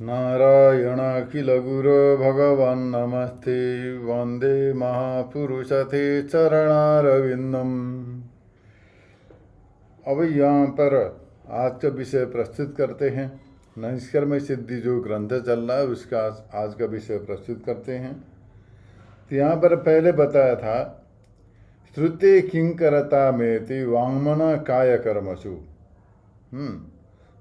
नारायणाखिलगुरो भगवान् नमस्ते वन्दे महापुरुषते चरणारविंदम। अब यहाँ पर आज का विषय प्रस्तुत करते हैं। नैष्कर्म्य सिद्धि जो ग्रंथ चल रहा है उसका आज का विषय प्रस्तुत करते हैं। तो यहाँ पर पहले बताया था श्रुते किंकरता मेति वाङ्मना काय कर्मसु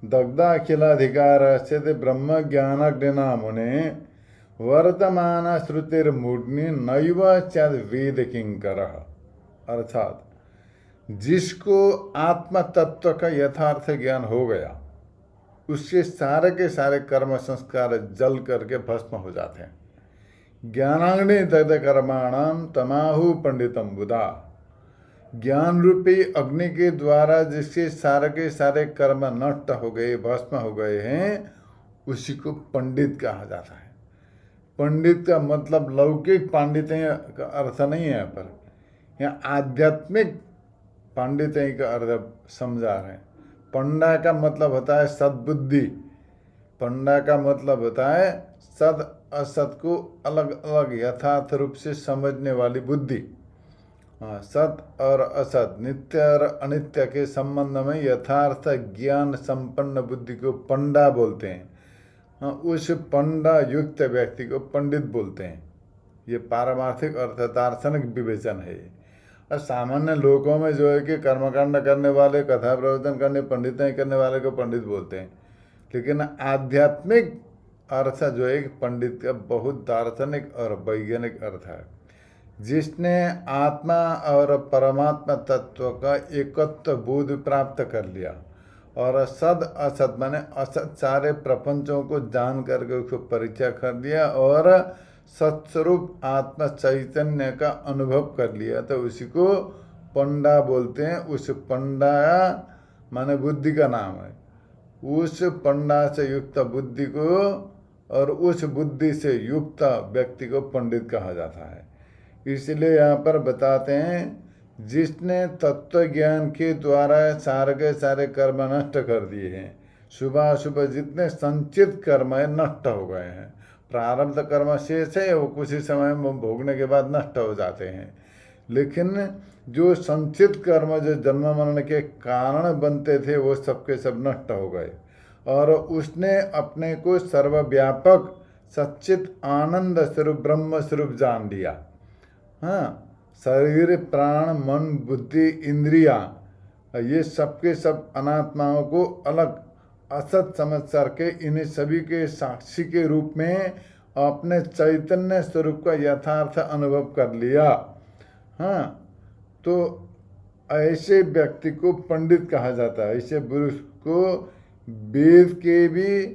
दग्धाखिलाधिकारस्य ब्रह्मज्ञानग्निना मुने वर्तमान श्रुतिर्मूर्ध्नि नैव चैद वेद किंकरः। अर्थात जिसको आत्म तत्व का यथार्थ ज्ञान हो गया उसके सारे के सारे कर्म संस्कार जल करके भस्म हो जाते हैं। ज्ञानाग्नि दग्ध कर्माणाम तमाहु पंडितम बुधा। ज्ञान रूपी अग्नि के द्वारा जिसके सारे के सारे कर्म नष्ट हो गए भस्म हो गए हैं उसी को पंडित कहा जाता है। पंडित का मतलब लौकिक पांडित्य का अर्थ नहीं है, यहाँ पर यहाँ आध्यात्मिक पांडित्य का अर्थ समझा रहे हैं। पंडा का मतलब होता है सद्बुद्धि। पंडा का मतलब होता है सद असत को अलग अलग यथार्थ रूप से समझने वाली बुद्धि। सत और असत, नित्य और अनित्य के संबंध में यथार्थ ज्ञान संपन्न बुद्धि को पंडा बोलते हैं। उस पंडा युक्त व्यक्ति को पंडित बोलते हैं। ये पारमार्थिक अर्थ दार्शनिक विवेचन है। और सामान्य लोगों में जो है कि कर्मकांड करने वाले, कथा प्रवचन करने, पंडित नहीं करने वाले को पंडित बोलते हैं। लेकिन आध्यात्मिक अर्थ जो है पंडित का बहुत दार्शनिक और वैज्ञानिक अर्थ है। जिसने आत्मा और परमात्मा तत्व का एकत्व बोध प्राप्त कर लिया और सद असत माने असत सारे प्रपंचों को जान करके उसको परिचय कर दिया और सत्स्वरूप आत्मा चैतन्य का अनुभव कर लिया, तो उसी को पंडा बोलते हैं। उस पंडा माने बुद्धि का नाम है। उस पंडा से युक्त बुद्धि को और उस बुद्धि से युक्त व्यक्ति को पंडित कहा जाता है। इसलिए यहाँ पर बताते हैं जिसने तत्व ज्ञान के द्वारा सारे के सारे कर्म नष्ट कर दिए हैं। सुबह सुबह जितने संचित कर्म है नष्ट हो गए हैं। प्रारब्ध कर्म शेष है, वो कुछ ही समय में भोगने के बाद नष्ट हो जाते हैं। लेकिन जो संचित कर्म जो जन्म मरण के कारण बनते थे वो सबके सब नष्ट हो गए और उसने अपने को सर्वव्यापक सच्चित आनंद स्वरूप ब्रह्म स्वरूप जान लिया। शरीर, प्राण, मन, बुद्धि, इंद्रिया ये सबके सब अनात्माओं को अलग असत समझ करके इन्हें सभी के साक्षी के रूप में अपने चैतन्य स्वरूप का यथार्थ अनुभव कर लिया। तो ऐसे व्यक्ति को पंडित कहा जाता है। ऐसे पुरुष को वेद के भी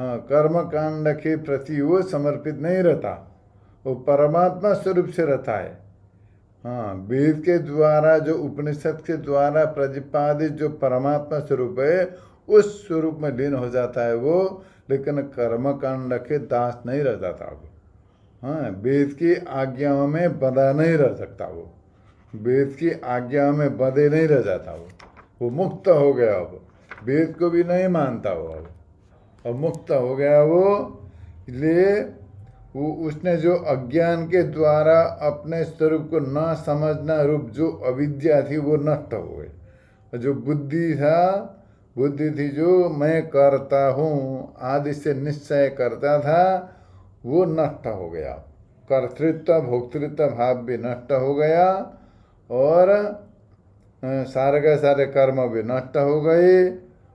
कर्म कांड के प्रति वो समर्पित नहीं रहता, वो परमात्मा स्वरूप से रहता है। वेद के द्वारा जो उपनिषद के द्वारा प्रतिपादित जो परमात्मा स्वरूप है उस स्वरूप में लीन हो जाता है वो, लेकिन कर्म कांड के दास नहीं रह जाता वो। वेद की आज्ञाओं में बंधा नहीं रह सकता वो। वेद की आज्ञाओं में बंधे नहीं रह जाता वो मुक्त हो गया। अब वेद को भी नहीं मानता वो, अब मुक्त हो गया वो। इसलिए वो उसने जो अज्ञान के द्वारा अपने स्वरूप को न समझना रूप जो अविद्या थी वो नष्ट हो गई। और जो बुद्धि थी जो मैं करता हूँ आदि से निश्चय करता था वो नष्ट हो गया। कर्तृत्व भोक्तृत्व भाव भी नष्ट हो गया और सारे के सारे कर्म भी नष्ट हो गए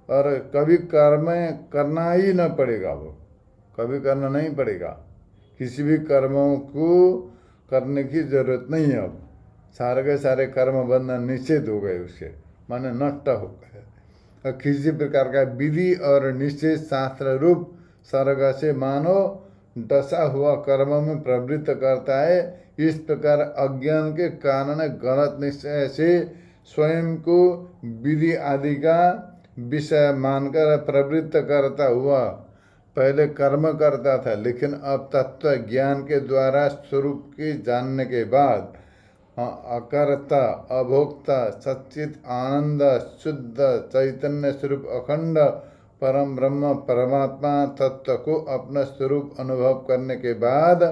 और कभी कर्म करना ही न पड़ेगा। वो कभी करना नहीं पड़ेगा। किसी भी कर्मों को करने की जरूरत नहीं है। अब सारे के सारे कर्म बंधन निषेध हो गए, उसके माने नष्ट हो गए। और किसी प्रकार का विधि और निषेध शास्त्र रूप सर्ग से मानो दशा हुआ कर्म में प्रवृत्त करता है। इस प्रकार अज्ञान के कारण गलत निश्चय से स्वयं को विधि आदि का विषय मानकर प्रवृत्त करता हुआ पहले कर्म करता था, लेकिन अब तत्व ज्ञान के द्वारा स्वरूप के जानने के बाद अकर्ता, अभोक्ता, सच्चित आनंद, शुद्ध चैतन्य स्वरूप अखंड परम ब्रह्म परमात्मा तत्व को अपना स्वरूप अनुभव करने के बाद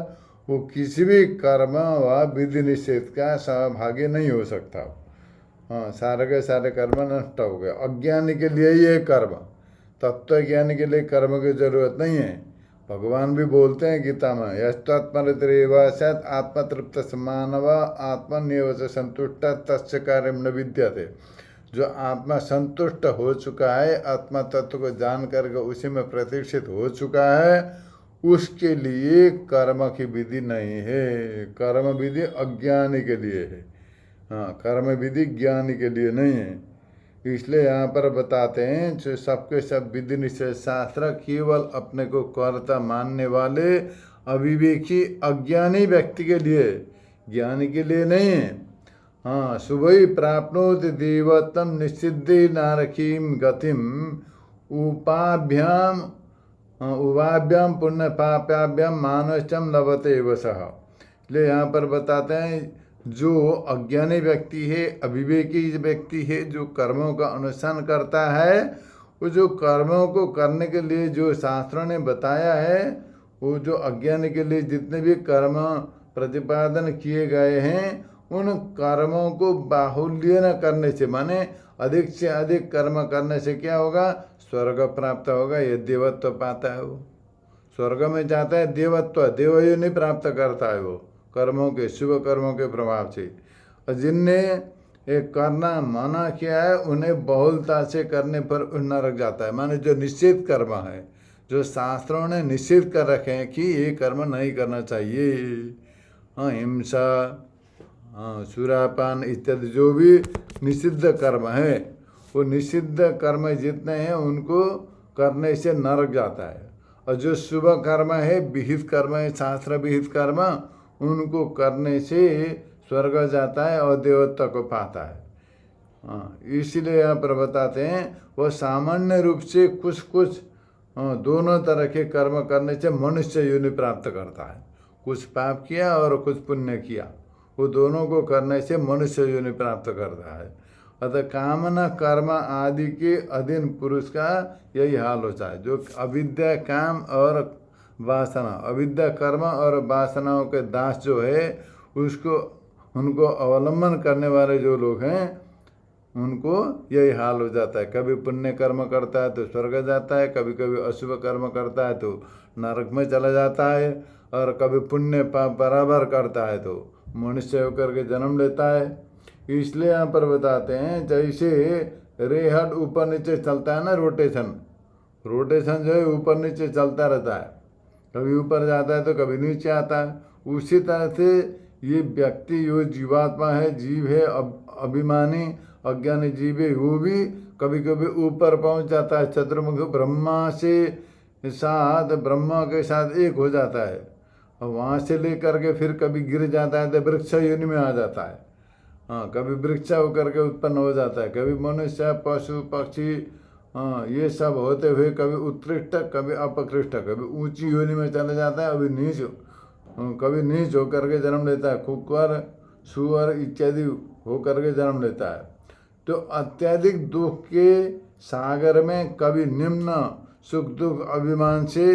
वो किसी भी कर्म व विधि निषेध का सहभागी नहीं हो सकता। हाँ, सारे के सारे कर्म नष्ट हो गए। अज्ञानी के लिए ये कर्म, तत्व ज्ञानी के लिए कर्म की जरूरत नहीं है। भगवान भी बोलते हैं गीता में, यस्त्वत्परतिरेव सत् आत्मतृप्त मानव आत्मन्येव च संतुष्ट तस्य कार्यं न विद्यते। जो आत्मा संतुष्ट हो चुका है, आत्मा तत्व को जान करके उसी में प्रतिष्ठित हो चुका है, उसके लिए कर्म की विधि नहीं है। कर्म विधि अज्ञानी के लिए है। हाँ, कर्म विधि ज्ञानी के लिए नहीं है। इसलिए यहाँ पर बताते हैं जो सबके सब विधि निषेध शास्त्र केवल अपने को कर्ता मानने वाले अविवेकी अज्ञानी व्यक्ति के लिए, ज्ञानी के लिए नहीं है। हाँ, शुभई प्राप्नोति देवत्वं निषिद्धे नारकीं गतिम उपाभ्याम उभाभ्याम पुण्य पापाभ्याम मानवचम लभते वसः। इसलिए यहाँ पर बताते हैं जो अज्ञानी व्यक्ति है, अविवेकी व्यक्ति है, जो कर्मों का अनुसरण करता है, वो जो कर्मों को करने के लिए जो शास्त्रों ने बताया है, वो जो अज्ञानी के लिए जितने भी कर्म प्रतिपादन किए गए हैं, उन कर्मों को बाहुल्य न करने से, माने अधिक से अधिक कर्म करने से क्या होगा? स्वर्ग प्राप्त होगा। ये देवत्व पाता है, वो स्वर्ग में जाता है। देवत्व देवयु नहीं प्राप्त करता है वो कर्मों के, शुभ कर्मों के प्रभाव से। और जिनने एक करना मना किया है, उन्हें बहुलता से करने पर नरक जाता है। माने जो निषेध कर्म है, जो शास्त्रों ने निषेध कर रखे हैं कि ये कर्म नहीं करना चाहिए, हाँ, हिंसा, हाँ, सुरापान इत्यादि जो भी निषिद्ध कर्म है, वो निषिद्ध कर्म जितने हैं उनको करने से नरक जाता है। और जो शुभ कर्म है, विहित कर्म है, शास्त्र विहित कर्म, उनको करने से स्वर्ग जाता है और देवत्व को पाता है। हाँ, इसीलिए यहाँ पर बताते हैं वह सामान्य रूप से कुछ कुछ दोनों तरह के कर्म करने से मनुष्य योनि प्राप्त करता है। कुछ पाप किया और कुछ पुण्य किया, वो दोनों को करने से मनुष्य योनि प्राप्त करता है। अतः कामना कर्म आदि के अधीन पुरुष का यही हाल होता है। जो अविद्या काम और वासना, अविद्या कर्म और वासनाओं के दास जो है, उसको उनको अवलंबन करने वाले जो लोग हैं, उनको यही हाल हो जाता है। कभी पुण्य कर्म करता है तो स्वर्ग जाता है, कभी कभी अशुभ कर्म करता है तो नरक में चला जाता है, और कभी पुण्य पाप बराबर करता है तो मनुष्य होकर के जन्म लेता है। इसलिए यहाँ पर बताते हैं जैसे रेहट ऊपर नीचे चलता है ना, रोटेशन जो है ऊपर नीचे चलता रहता है, कभी ऊपर जाता है तो कभी नीचे आता है। उसी तरह से ये व्यक्ति जो जीवात्मा है, जीव है, अभिमानी अज्ञानी जीव है, वो भी कभी कभी ऊपर पहुंच जाता है। चतुर्मुख ब्रह्मा से साथ, ब्रह्मा के साथ एक हो जाता है, और वहाँ से लेकर के फिर कभी गिर जाता है तो वृक्ष योनि में आ जाता है। हाँ, कभी वृक्ष होकर के उत्पन्न हो जाता है, कभी मनुष्य, पशु, पक्षी, हाँ, ये सब होते हुए कभी उत्कृष्ट, कभी अपकृष्ट, कभी ऊंची योनि में चला जाता है, कभी नीच होकर के जन्म लेता है, कुकर, सुअर इत्यादि होकर के जन्म लेता है। तो अत्यधिक दुख के सागर में कभी निम्न सुख दुख अभिमान से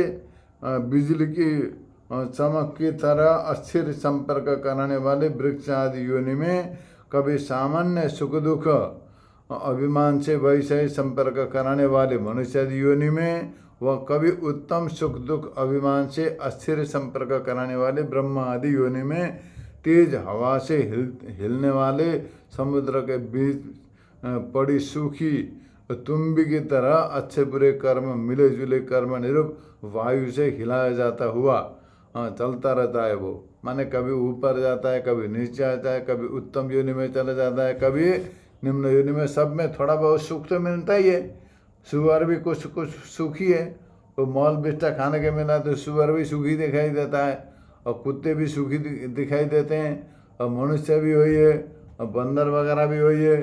बिजली की चमक की तरह अस्थिर संपर्क कराने वाले वृक्ष आदि योनि में, कभी सामान्य सुख दुख अभिमान से वैसे ही संपर्क कराने वाले मनुष्य आदि योनि में, वह कभी उत्तम सुख दुख अभिमान से अस्थिर संपर्क कराने वाले ब्रह्म आदि योनि में, तेज हवा से हिलने वाले समुद्र के बीच पड़ी सूखी तुम्बी की तरह अच्छे बुरे कर्म मिले जुले कर्म निरूप वायु से हिलाया जाता हुआ चलता रहता है। वो माने कभी ऊपर जाता है, कभी नीचे आता है, कभी उत्तम योनि में चला जाता है, कभी निम्न योनि में। सब में थोड़ा बहुत सुख तो मिलता ही है। सुअर भी कुछ कुछ सुखी है, तो मॉल बिस्टा खाने के मिला तो सुअर भी सुखी दिखाई देता है, और कुत्ते भी सुखी दिखाई देते हैं, और मनुष्य भी वही है, और बंदर वगैरह भी वही है।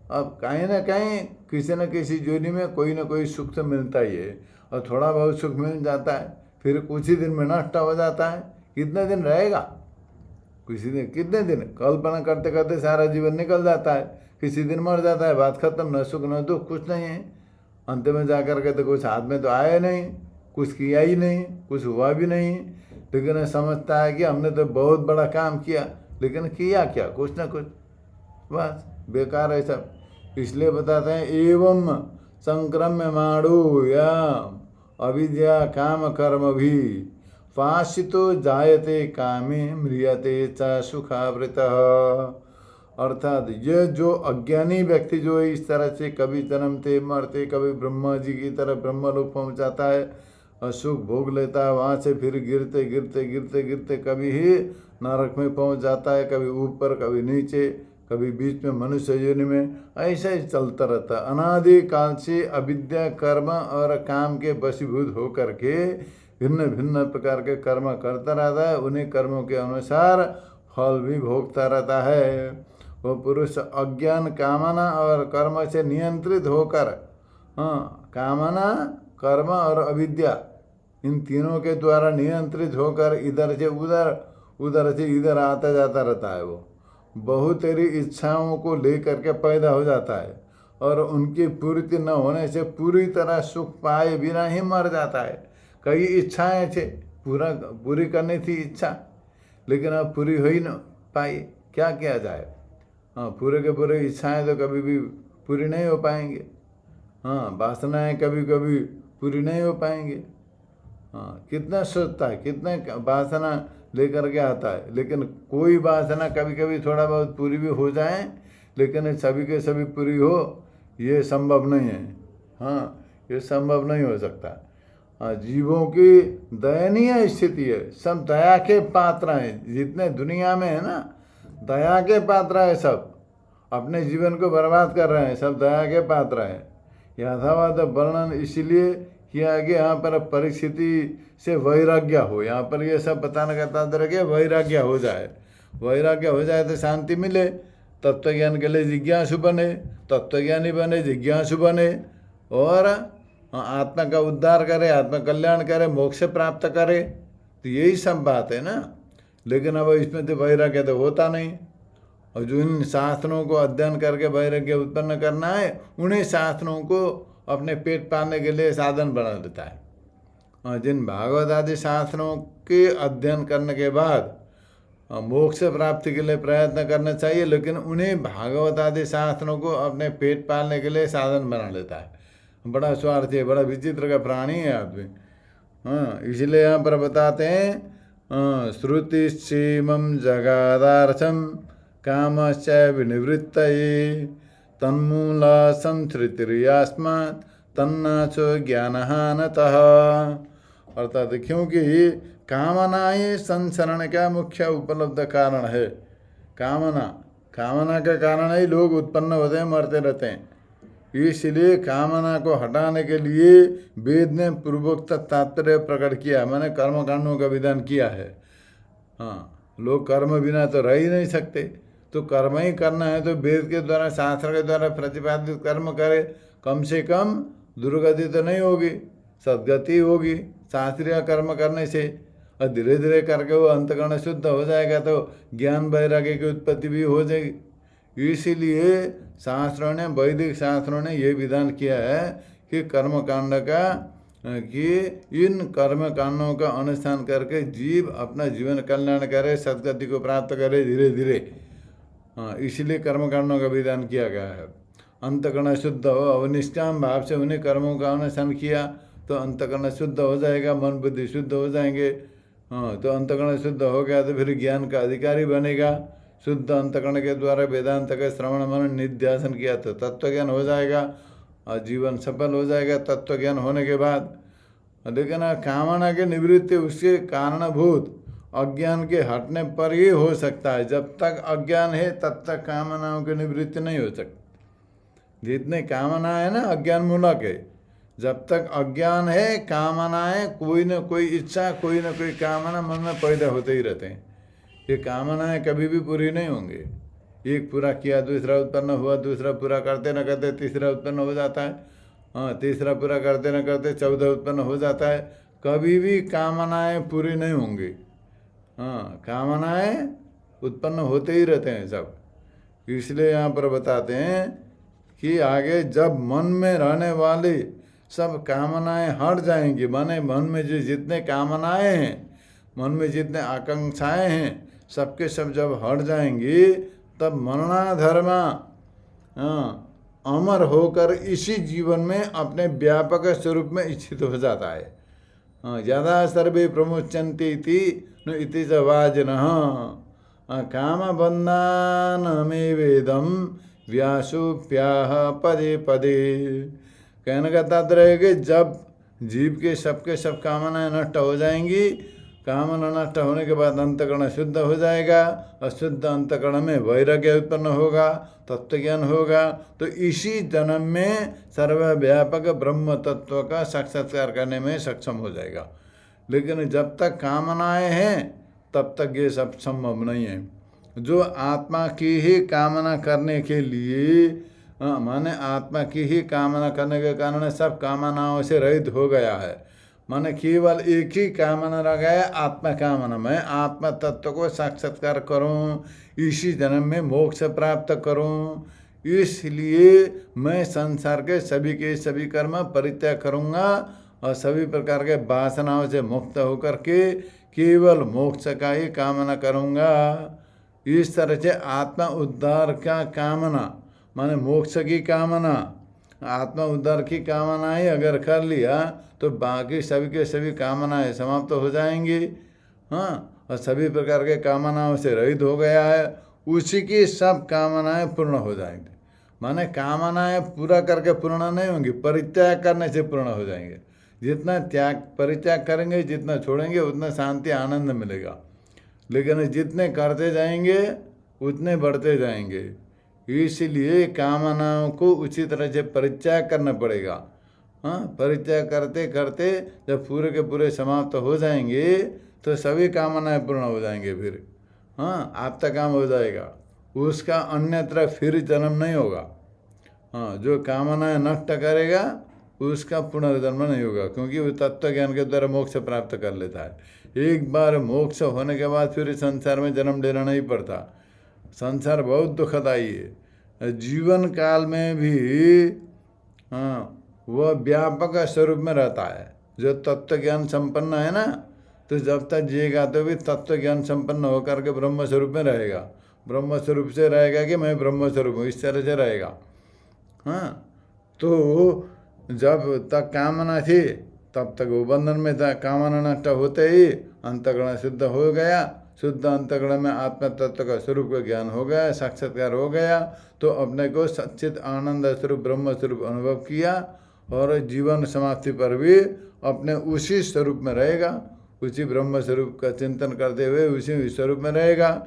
अब कहीं ना कहीं किसी न किसी योनि में कोई ना कोई सुख तो मिलता ही है, और थोड़ा बहुत सुख मिल जाता है, फिर कुछ ही दिन में नष्ट हो जाता है। कितने दिन रहेगा? किसी दिन, कितने दिन कल्पना करते करते सारा जीवन निकल जाता है, किसी दिन मर जाता है, बात खत्म, न सुख न दुख, कुछ नहीं है। अंत में जाकर के तो कुछ हाथ में तो आया नहीं, कुछ किया ही नहीं, कुछ हुआ भी नहीं, लेकिन समझता है कि हमने तो बहुत बड़ा काम किया, लेकिन किया क्या, कुछ ना कुछ, बस बेकार है सब। इसलिए बताते हैं एवं संक्रम्य माणो या अविद्या काम कर्म भी पाशितो जायते कामे म्रियते च सुखावृतः। अर्थात ये जो अज्ञानी व्यक्ति जो है इस तरह से कभी जन्मते मरते, कभी ब्रह्मा जी की तरह ब्रह्मलोक पहुंच जाता है और सुख भोग लेता है, वहाँ से फिर गिरते गिरते गिरते गिरते कभी ही नरक में पहुंच जाता है, कभी ऊपर कभी नीचे, कभी बीच में मनुष्य योनि में, ऐसा ही चलता रहता है। अनादि काल से अविद्या कर्म और काम के वशीभूत होकर के भिन्न भिन्न प्रकार के कर्म करता रहता है, उन्हीं कर्मों के अनुसार फल भी भोगता रहता है। वो पुरुष अज्ञान कामना और कर्म से नियंत्रित होकर, कामना कर्म और अविद्या इन तीनों के द्वारा नियंत्रित होकर इधर से उधर उधर से इधर आता जाता रहता है। वो बहुत तेरी इच्छाओं को लेकर के पैदा हो जाता है और उनकी पूर्ति न होने से पूरी तरह सुख पाए बिना ही मर जाता है। कई इच्छाएं थे, पूरी करनी थी इच्छा, लेकिन अब पूरी हो ही न पाई, क्या किया जाए। पूरे के पूरे इच्छाएं तो कभी भी पूरी नहीं हो पाएंगे। वासनाएं कभी कभी पूरी नहीं हो पाएंगे। कितना सोचता है, कितने वासना लेकर के आता है, लेकिन कोई वासना कभी कभी थोड़ा बहुत पूरी भी हो जाए, लेकिन सभी के सभी पूरी हो ये संभव नहीं है। ये संभव नहीं हो सकता। जीवों की दयनीय स्थिति है, सब दया के पात्र हैं, जितने दुनिया में है ना दया के पात्र है, सब अपने जीवन को बर्बाद कर रहे हैं, सब दया के पात्र हैं। यथावत वर्णन इसलिए किया कि यहाँ पर परिस्थिति से वैराग्य हो, यहाँ पर ये सब बताने का तात्पर्य कि वैराग्य हो जाए, वैराग्य हो जाए तो शांति मिले, तत्व ज्ञान के लिए जिज्ञासु बने, तत्वज्ञानी बने, जिज्ञासु बने और आत्मा का उद्धार करे, आत्मा कल्याण करे, मोक्ष प्राप्त करे, तो यही सब बात है ना। लेकिन अब इसमें तो वैराग्य तो होता नहीं, और जो इन शास्त्रों को अध्ययन करके वैराग्य उत्पन्न करना है, उन्हीं शास्त्रों को अपने पेट पालने के लिए साधन बना देता है। और जिन भागवत आदि शास्त्रों के अध्ययन करने के बाद मोक्ष प्राप्ति के लिए प्रयत्न करना चाहिए, लेकिन उन्हीं भागवत आदि शास्त्रों को अपने पेट पालने के लिए साधन बना लेता है। बड़ा स्वार्थी है, बड़ा विचित्र का प्राणी है आदमी। इसलिए यहाँ पर बताते हैं श्रुति सीमम जगादार्थम कामश्च विनिवृत्तये तन्मूला संसृतिर्यास्मात् तन्नाचो ज्ञानहानतः। अर्थात क्योंकि कामनाएं संसरण का मुख्य उपलब्ध कारण है। कामना के कारण ही लोग उत्पन्न होते हैं, मरते रहते हैं। इसलिए कामना को हटाने के लिए वेद ने पूर्वोक्त तात्पर्य प्रकट किया, मैंने कर्मकांडों का विधान किया है। लोग कर्म बिना तो रह ही नहीं सकते, तो कर्म ही करना है तो वेद के द्वारा, शास्त्र के द्वारा प्रतिपादित कर्म करे, कम से कम दुर्गति तो नहीं होगी, सद्गति होगी शास्त्रीय कर्म करने से। और धीरे धीरे करके वो अंतकरण शुद्ध हो जाएगा तो ज्ञान वैराग्य की उत्पत्ति भी हो जाएगी। इसीलिए शास्त्रों ने, वैदिक शास्त्रों ने ये विधान किया है कि कर्मकांड का, कि इन कर्म कांडों का अनुष्ठान करके जीव अपना जीवन कल्याण करे, सद्गति को प्राप्त करे धीरे धीरे। इसलिए कर्मकांडों का विधान किया गया है। अंतकरण शुद्ध हो, अब निष्काम भाव से उन्हें कर्मों का अनुष्ठान किया तो अंतकरण शुद्ध हो जाएगा, मन बुद्धि शुद्ध हो जाएंगे। तो अंतकरण शुद्ध हो गया तो फिर ज्ञान का अधिकारी बनेगा। शुद्ध अंतकरण के द्वारा वेदांत का श्रवण मनन निध्यासन किया तो तत्व ज्ञान हो जाएगा और जीवन सफल हो जाएगा तत्व ज्ञान होने के बाद। लेकिन कामना की निवृत्ति उसके कारणभूत अज्ञान के हटने पर ही हो सकता है। जब तक अज्ञान है तब तक कामनाओं की निवृत्ति नहीं हो सकती। जितने कामना है ना अज्ञान मूलक है, जब तक अज्ञान है कामनाएं, कोई न कोई इच्छा, कोई न कोई कामना मन में पैदा होते ही रहते हैं। ये कामनाएं कभी भी पूरी नहीं होंगे। एक पूरा किया दूसरा उत्पन्न हुआ, दूसरा पूरा करते न करते तीसरा उत्पन्न हो जाता है, तीसरा पूरा करते न करते 14 उत्पन्न हो जाता है। कभी भी कामनाएं पूरी नहीं होंगी। कामनाएं उत्पन्न होते ही रहते हैं सब। इसलिए यहाँ पर बताते हैं कि आगे जब मन में रहने वाली सब कामनाएं हट जाएंगी, माने मन में जो जितने कामनाएं हैं, मन में जितने आकांक्षाएं हैं, सबके सब जब हट जाएंगी, तब मरणाधर्मा अमर होकर इसी जीवन में अपने व्यापक स्वरूप में इच्छित हो जाता है। यदा सर्वे प्रमुच्यन्ते इति च वाजिनः कामबन्धानमेवेदं व्यासोप्याह पदे पदे। कहने का तात्पर्य है कि जब जीव के सबके सब कामनाएं नष्ट हो जाएंगी, कामना नष्ट होने के बाद अंतकरण शुद्ध हो जाएगा, और शुद्ध अंतकरण में वैराग्य उत्पन्न होगा, तत्व ज्ञान होगा, तो इसी जन्म में सर्वव्यापक ब्रह्म तत्व का साक्षात्कार करने में सक्षम हो जाएगा। लेकिन जब तक कामनाएं हैं तब तक ये सब संभव नहीं है। जो आत्मा की ही कामना करने के लिए माने आत्मा की ही कामना करने के कारण सब कामनाओं से रहित हो गया है, माने केवल एक ही कामना रह गया, आत्मा कामना। मैं आत्मा तत्व को साक्षात्कार करूं, इसी जन्म में मोक्ष प्राप्त करूं, इसलिए मैं संसार के सभी कर्म परित्याग करूंगा और सभी प्रकार के वासनाओं से मुक्त होकर के केवल मोक्ष का ही कामना करूंगा। इस तरह से आत्मा उद्धार का कामना माने मोक्ष की कामना, आत्मा उद्धार की कामना ही अगर कर लिया तो बाकी सभी के सभी कामनाएं समाप्त हो जाएंगी। और सभी प्रकार के कामनाओं से रहित हो गया है, उसी की सब कामनाएं पूर्ण हो जाएंगी। माने कामनाएं पूरा करके पूर्ण नहीं होंगी, परित्याग करने से पूर्ण हो जाएंगे। जितना परित्याग करेंगे, जितना छोड़ेंगे, उतना शांति आनंद मिलेगा। लेकिन जितने करते जाएंगे उतने बढ़ते जाएंगे। इसलिए कामनाओं को उसी तरह से परित्याग करना पड़ेगा। परित्याग करते करते जब पूरे के पूरे समाप्त हो जाएंगे तो सभी कामनाएं पूर्ण हो जाएंगे। फिर आपका काम हो जाएगा, उसका अन्यत्र फिर जन्म नहीं होगा। जो कामनाएं नष्ट करेगा उसका पुनर्जन्म नहीं होगा, क्योंकि वो तत्व ज्ञान के द्वारा मोक्ष प्राप्त कर लेता है। एक बार मोक्ष होने के बाद फिर संसार में जन्म लेना नहीं पड़ता। संसार बहुत दुखदायी है। जीवन काल में भी वह व्यापक स्वरूप में रहता है। जो तत्व ज्ञान संपन्न है ना, तो जब तक जिएगा तो भी तत्व ज्ञान संपन्न होकर के ब्रह्म स्वरूप में रहेगा। ब्रह्म स्वरूप से रहेगा कि मैं ब्रह्म स्वरूप हूँ, इस तरह से रहेगा। तो जब तक कामना थी तब तक वो बंधन में था। कामना नष्ट होते ही अंतःकरण शुद्ध हो गया। शुद्ध अंतःकरण में आत्मा तत्व का स्वरूप का ज्ञान हो गया, साक्षात्कार हो गया, तो अपने को सच्चित आनंद स्वरूप ब्रह्म स्वरूप अनुभव किया, और जीवन समाप्ति पर भी अपने उसी स्वरूप में रहेगा, उसी ब्रह्म स्वरूप का चिंतन करते हुए उसी स्वरूप में रहेगा।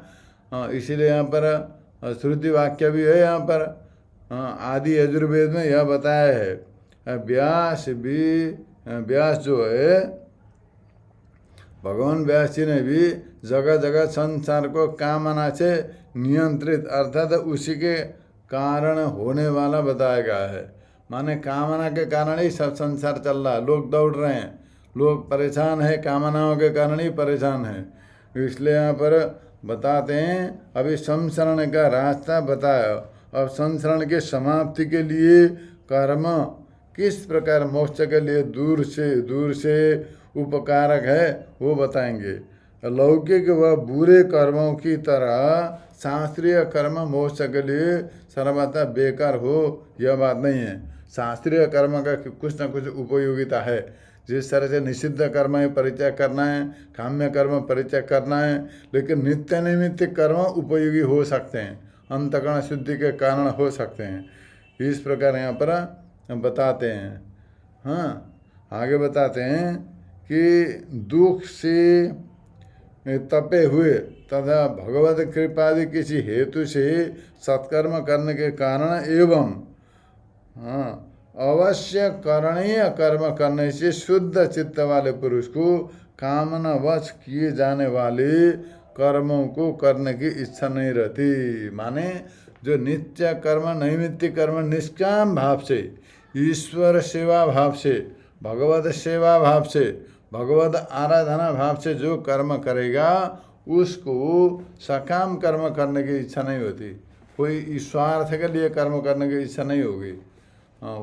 इसीलिए यहाँ पर श्रुति वाक्य भी है। यहाँ पर आदि यजुर्वेद में यह बताया है। व्यास जो है, भगवान व्यास जी ने भी जगह जगह संसार को कामना से नियंत्रित अर्थात उसी के कारण होने वाला बताया गया है। माने कामना के कारण ही सब संसार चल रहा है। लोग दौड़ रहे हैं, लोग परेशान है, कामनाओं के कारण ही परेशान है। इसलिए यहाँ पर बताते हैं, अभी संसरण का रास्ता बताया। अब संसरण के समाप्ति के लिए कर्म किस प्रकार मोक्ष के लिए दूर से उपकारक है वो बताएंगे। लौकिक व बुरे कर्मों की तरह शास्त्रीय कर्म मोक्ष के लिए सर्वथा बेकार हो यह बात नहीं है। शास्त्रीय कर्म का कुछ न कुछ उपयोगिता है। जिस तरह से निषिद्ध कर्म है परित्याग करना है, काम्य कर्म परित्याग करना है, लेकिन नित्य नैमित्तिक कर्म उपयोगी हो सकते हैं, अंतःकरण शुद्धि के कारण हो सकते हैं। इस प्रकार यहाँ पर बताते हैं। आगे बताते हैं कि दुख से तपे हुए तथा भगवत कृपादि किसी हेतु से सत्कर्म करने के कारण एवं अवश्य करणीय कर्म करने से शुद्ध चित्त वाले पुरुष को कामनावश किए जाने वाले कर्मों को करने की इच्छा नहीं रहती। माने जो नित्य कर्म नैमित्तिक कर्म निष्काम भाव से, ईश्वर सेवा भाव से, भगवत सेवा भाव से, भगवत आराधना भाव से जो कर्म करेगा उसको सकाम कर्म करने की इच्छा नहीं होती। कोई स्वार्थ के लिए कर्म करने की इच्छा नहीं होगी।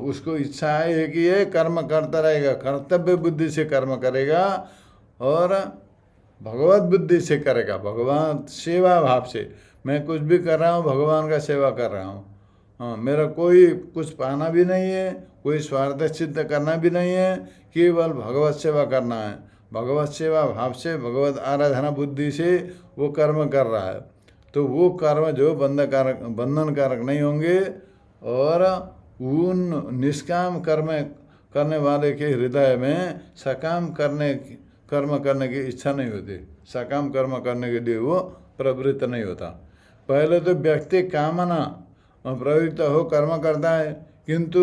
उसको इच्छा है कि ये कर्म करता रहेगा, कर्तव्य बुद्धि से कर्म करेगा और भगवत बुद्धि से करेगा, भगवान सेवा भाव से। मैं कुछ भी कर रहा हूँ, भगवान का सेवा कर रहा हूँ। मेरा कोई कुछ पाना भी नहीं है, कोई स्वार्थ सिद्ध करना भी नहीं है, केवल भगवत सेवा करना है। भगवत सेवा भाव से, भगवत आराधना बुद्धि से वो कर्म कर रहा है, तो वो कर्म जो बंधन कारक नहीं होंगे। और उन निष्काम कर्म करने वाले के हृदय में सकाम कर्म करने की इच्छा नहीं होती, सकाम कर्म करने के लिए वो प्रवृत्त नहीं होता। पहले तो व्यक्ति कामना प्रवृत्त हो कर्म करता है, किंतु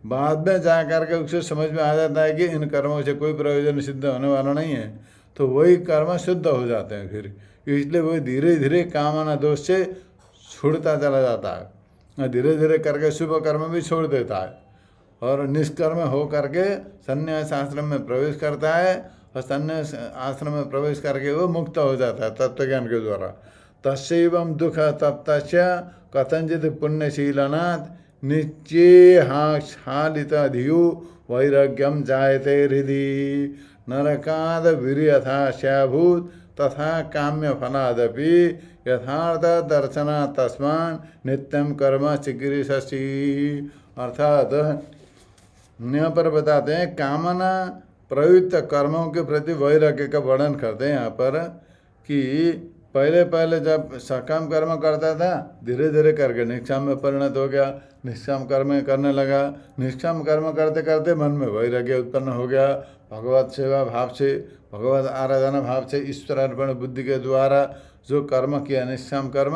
बाद में जा करके उसे समझ में आ जाता है कि इन कर्मों से कोई प्रयोजन सिद्ध होने वाला नहीं है, तो वही कर्म शुद्ध हो जाते हैं फिर। इसलिए वही धीरे धीरे कामना दोष से छूटता चला जाता है, धीरे धीरे करके शुभ कर्म भी छोड़ देता है और निष्कर्म हो करके संन्यास आश्रम में प्रवेश करता है। और संन्यास आश्रम में प्रवेश करके वो मुक्त हो जाता है तत्व ज्ञान के द्वारा। तस्यैवं दुख तप्तस्य कथंचित पुण्यशीलनात् निश्चेहालितधियो वैराग्यम जायते हृदि नरकाद वीर्यथा स्याभूत तथा काम्य फलादपि यथार्थ दर्शना तस्मान् नित्यम कर्म चिकीर्षसि। अर्थात यहाँ पर बताते हैं कामना प्रयुक्त कर्मों के प्रति वैराग्य का वर्णन करते हैं यहाँ पर, कि पहले पहले जब सकाम कर्म करता था, धीरे धीरे करके निष्काम में परिणत हो गया, निष्काम कर्म करने लगा। निष्काम कर्म करते करते मन में वैराग्य उत्पन्न हो गया, भगवत सेवा भाव से, भगवत आराधना भाव से, ईश्वर अर्पण बुद्धि के द्वारा जो कर्म किया निष्काम कर्म,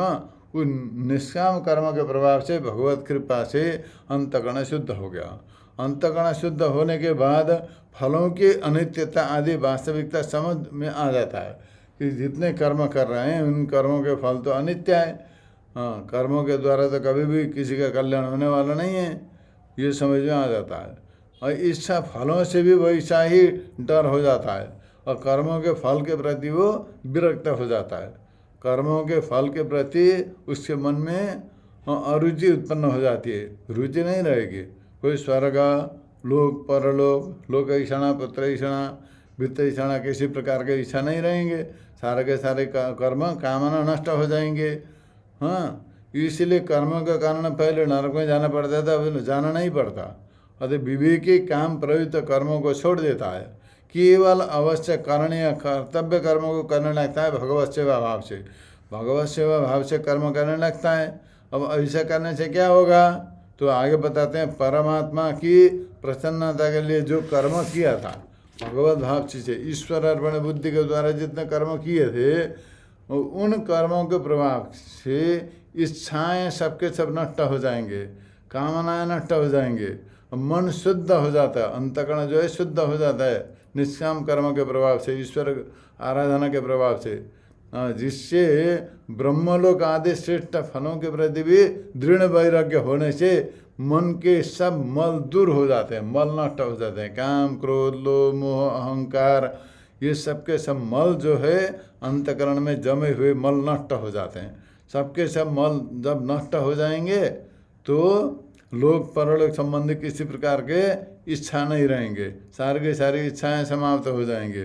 उन निष्काम कर्म के प्रभाव से भगवत कृपा से अंतकरण शुद्ध हो गया। अंतकरण शुद्ध होने के बाद फलों की अनित्यता आदि वास्तविकता समझ में आ जाता है कि जितने कर्म कर रहे हैं उन कर्मों के फल तो अनित्य है। कर्मों के द्वारा तो कभी भी किसी का कल्याण होने वाला नहीं है, ये समझ में आ जाता है। और इच्छा फलों से भी वैसा ही डर हो जाता है और कर्मों के फल के प्रति वो विरक्त हो जाता है। कर्मों के फल के प्रति उसके मन में अरुचि उत्पन्न हो जाती है, रुचि नहीं रहेगी। कोई स्वर्ग, लोक, परलोक, लोक ईषणा, पुत्र ईषणा, वित्त ईषणा, किसी प्रकार के इच्छा नहीं रहेंगे। सारे के सारे कर्म कामना नष्ट हो जाएंगे। इसलिए कर्मों के कारण पहले नरक में जाना पड़ता था, अब जाना नहीं पड़ता। अतः विवेकी काम प्रयुक्त कर्मों को छोड़ देता है, केवल अवश्य करणीय कर्तव्य कर्मों को करने लगता है भगवत सेवा भाव से। भगवत सेवा भाव से कर्म करने लगता है। अब ऐसा करने से क्या होगा, तो आगे बताते हैं, परमात्मा की प्रसन्नता के लिए जो कर्म किया था भगवत भाव से, ईश्वर अर्पण बुद्धि के द्वारा जितने कर्म किए थे, उन कर्मों के प्रभाव से इच्छाएं सबके सब नष्ट हो जाएंगे, कामनाएं नष्ट हो जाएंगे, मन शुद्ध हो जाता है, अंतकरण जो है शुद्ध हो जाता है निष्काम कर्म के प्रभाव से, ईश्वर आराधना के प्रभाव से, जिससे ब्रह्मलोक आदि श्रेष्ठ फलों के प्रति भी दृढ़ वैराग्य होने से मन के सब मल दूर हो जाते हैं, मल नष्ट हो जाते हैं। काम, क्रोध, लोभ, मोह, अहंकार, ये सब के सब मल जो है अंतकरण में जमे हुए मल नष्ट हो जाते हैं। सबके सब मल जब नष्ट हो जाएंगे तो लोक परलोक संबंधी किसी प्रकार के इच्छा नहीं रहेंगे, सारी की सारी इच्छाएं समाप्त हो जाएंगे।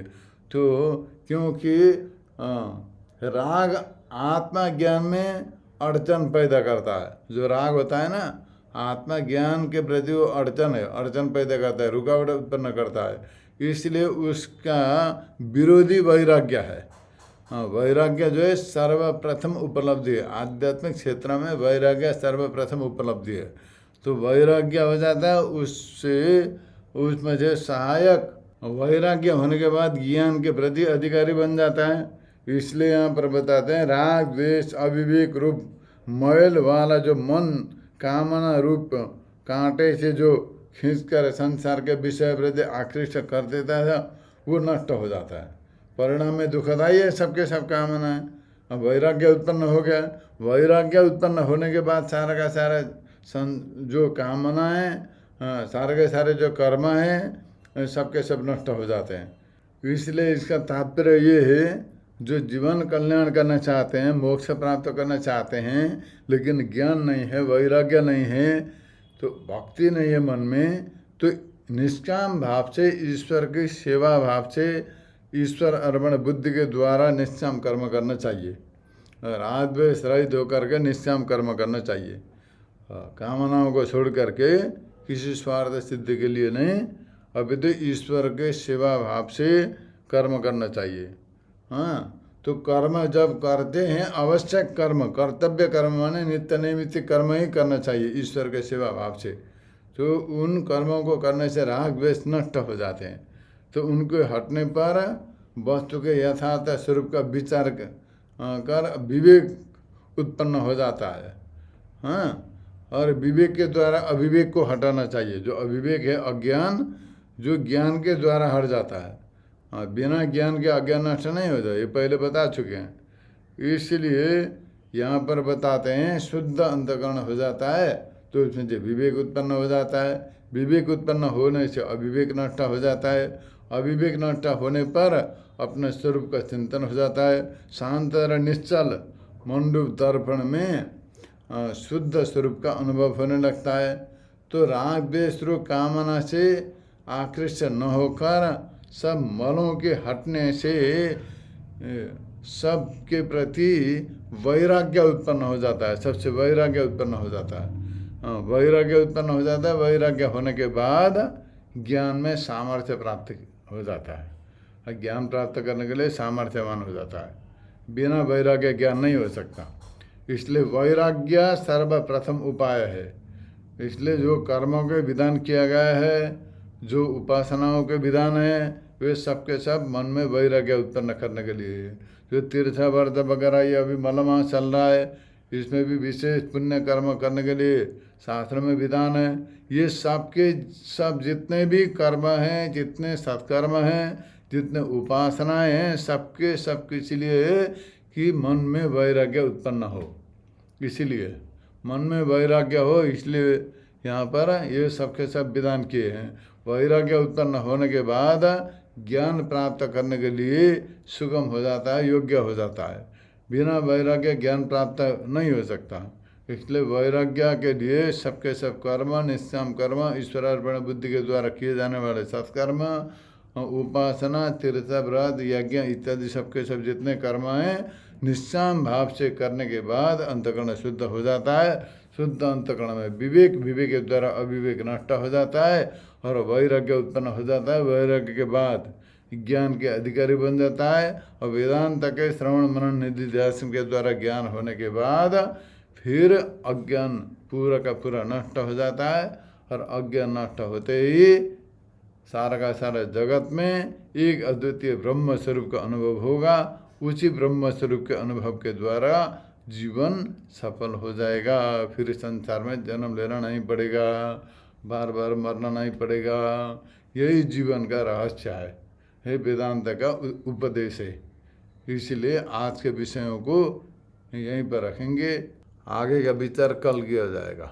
तो क्योंकि राग आत्मा ज्ञान में अड़चन पैदा करता है। जो राग होता है ना, आत्मा ज्ञान के प्रति वो अड़चन है, अड़चन पैदा करता है, रुकावट उत्पन्न करता है। इसलिए उसका विरोधी वैराग्य है। वैराग्य जो है सर्वप्रथम उपलब्धि है, आध्यात्मिक क्षेत्र में वैराग्य सर्वप्रथम उपलब्धि है। तो वैराग्य हो जाता है, उससे उसमें से सहायक वैराग्य होने के बाद ज्ञान के प्रति अधिकारी बन जाता है। इसलिए यहाँ पर बताते हैं, राग द्वेष अविवेक रूप मैल वाला जो मन कामना रूप कांटे से जो खींचकर संसार के विषय प्रति आकृष्ट कर देता था, वो नष्ट हो जाता है। परिणाम में दुखदायी है सबके सब कामनाएं। अब वैराग्य उत्पन्न हो गया, वैराग्य उत्पन्न होने के बाद सारा का सारा जो कामनाएं, सारे के सारे जो कर्म हैं, सबके सब नष्ट हो जाते हैं। इसलिए इसका तात्पर्य ये है, जो जीवन कल्याण करना चाहते हैं, मोक्ष प्राप्त करना चाहते हैं, लेकिन ज्ञान नहीं है, वैराग्य नहीं है, तो भक्ति नहीं है मन में, तो निष्काम भाव से, ईश्वर की सेवा भाव से, ईश्वर अर्पण बुद्धि के द्वारा निष्काम कर्म करना चाहिए। राग द्वेष रहित होकर के निष्काम कर्म करना चाहिए। कामनाओं को छोड़ करके किसी स्वार्थ सिद्धि के लिए नहीं, अपितु ईश्वर के सेवा भाव से कर्म करना चाहिए। हाँ, तो कर्म जब करते हैं, आवश्यक कर्म, कर्तव्य कर्म माने नित्य नैमित्तिक कर्म ही करना चाहिए ईश्वर के सेवा भाव से। तो उन कर्मों को करने से राग द्वेष नष्ट हो जाते हैं। तो उनको हटने पर वस्तु के यथार्थ स्वरूप का विचार कर विवेक उत्पन्न हो जाता है। हाँ, और विवेक के द्वारा अविवेक को हटाना चाहिए। जो अविवेक है, अज्ञान, जो ज्ञान के द्वारा हट जाता है। हाँ, बिना ज्ञान के अज्ञान नष्ट नहीं हो जाए, ये पहले बता चुके हैं। इसलिए यहाँ पर बताते हैं शुद्ध अंतःकरण हो जाता है तो उसमें से विवेक उत्पन्न हो जाता है। विवेक उत्पन्न होने से अविवेक नष्ट हो जाता है। अविवेक नष्ट होने पर अपने स्वरूप का चिंतन हो जाता है। शांत और निश्चल मंडूप दर्पण में शुद्ध स्वरूप का अनुभव होने लगता है। तो राग द्वेष रूप कामना से आकृष्ट न होकर सब मलों के हटने से सब के प्रति वैराग्य उत्पन्न हो जाता है। सबसे वैराग्य उत्पन्न हो जाता है। वैराग्य उत्पन्न हो जाता है। वैराग्य होने के बाद ज्ञान में सामर्थ्य प्राप्त हो जाता है। ज्ञान प्राप्त करने के लिए सामर्थ्यवान हो जाता है। बिना वैराग्य ज्ञान नहीं हो सकता। इसलिए वैराग्य सर्वप्रथम उपाय है। इसलिए जो कर्मों के विधान किया गया है, जो उपासनाओं के विधान है, वे सबके सब मन में वैराग्य उत्पन्न करने के लिए। जो तीर्थ व्रत वगैरह ये अभी मलमा चल रहा है, इसमें भी विशेष पुण्य कर्म करने के लिए शास्त्र में विधान है। ये सबके सब जितने भी कर्म हैं, जितने सत्कर्म हैं, जितने उपासनाएं हैं, सबके सब इसलिए कि मन में वैराग्य उत्पन्न हो। इसीलिए मन में वैराग्य हो, इसलिए यहाँ पर ये सबके सब विधान किए हैं। वैराग्य उत्पन्न होने के बाद ज्ञान प्राप्त करने के लिए सुगम हो जाता है, योग्य हो जाता है। बिना वैराग्य ज्ञान प्राप्त नहीं हो सकता। इसलिए वैराग्य के लिए सबके सब कर्म, निष्काम कर्म, ईश्वरार्पण बुद्धि के द्वारा किए जाने वाले सत्कर्म, उपासना, तीर्थ व्रत, यज्ञ इत्यादि सबके सब जितने कर्म हैं, निष्काम भाव से करने के बाद अंतःकरण शुद्ध हो जाता है। शुद्ध अंतःकरण में विवेक, विवेक के द्वारा अविवेक नष्ट हो जाता है और वैराग्य उत्पन्न हो जाता है। वैराग्य के बाद ज्ञान के अधिकारी बन जाता है और वेदांत के श्रवण मनन निधि ध्यान के द्वारा ज्ञान होने के बाद फिर अज्ञान पूरा का पूरा नष्ट हो जाता है। और अज्ञान नष्ट होते ही सारा का सारा जगत में एक अद्वितीय ब्रह्म स्वरूप का अनुभव होगा। उसी ब्रह्म स्वरूप के अनुभव के द्वारा जीवन सफल हो जाएगा। फिर संसार में जन्म लेना नहीं पड़ेगा, बार बार मरना नहीं पड़ेगा। यही जीवन का रहस्य है वेदांत का उपदेश है। इसलिए आज के विषयों को यहीं पर रखेंगे, आगे का विचार कल किया जाएगा।